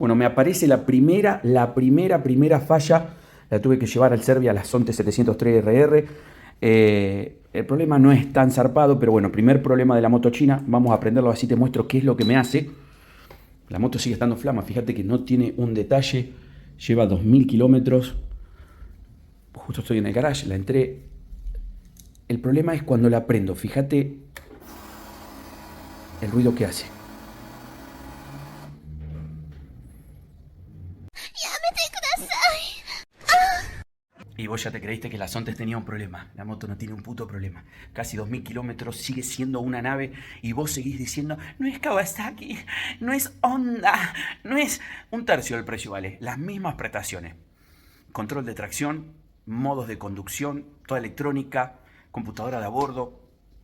Bueno, me aparece la primera falla. La tuve que llevar al Serbia, a la Sonte 703RR. El problema no es tan zarpado, pero bueno, primer problema de la moto china. Vamos a prenderlo, así te muestro qué es lo que me hace. La moto sigue estando flama, fíjate que no tiene un detalle. Lleva 2000 kilómetros. Justo estoy en el garage, la entré. El problema es cuando la prendo, fíjate el ruido que hace. Y vos ya te creíste que la Sontes tenía un problema. La moto no tiene un puto problema. Casi 2000 kilómetros, sigue siendo una nave y vos seguís diciendo, no es Kawasaki, no es Honda, no es un tercio del precio, vale. Las mismas prestaciones. Control de tracción, modos de conducción, toda electrónica, computadora de a bordo,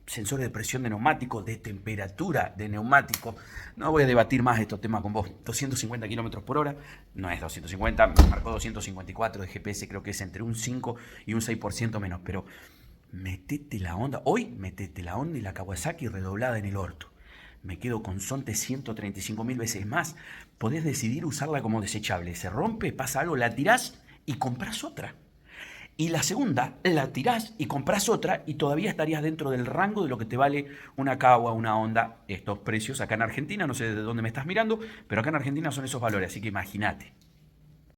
sensores de presión de neumático, de temperatura de neumático. No voy a debatir más estos temas con vos. 250 kilómetros por hora, no es 250, me marcó 254 de GPS, creo que es entre un 5 y un 6% menos, pero metete la onda, hoy metete la onda y la Kawasaki redoblada en el orto. Me quedo con Sonte 135.000 veces más. Podés decidir usarla como desechable. Se rompe, pasa algo, la tirás y compras otra. Y la segunda, la tirás y compras otra y todavía estarías dentro del rango de lo que te vale una Kawa, una Honda. Estos precios acá en Argentina, no sé de dónde me estás mirando, pero acá en Argentina son esos valores, así que imagínate.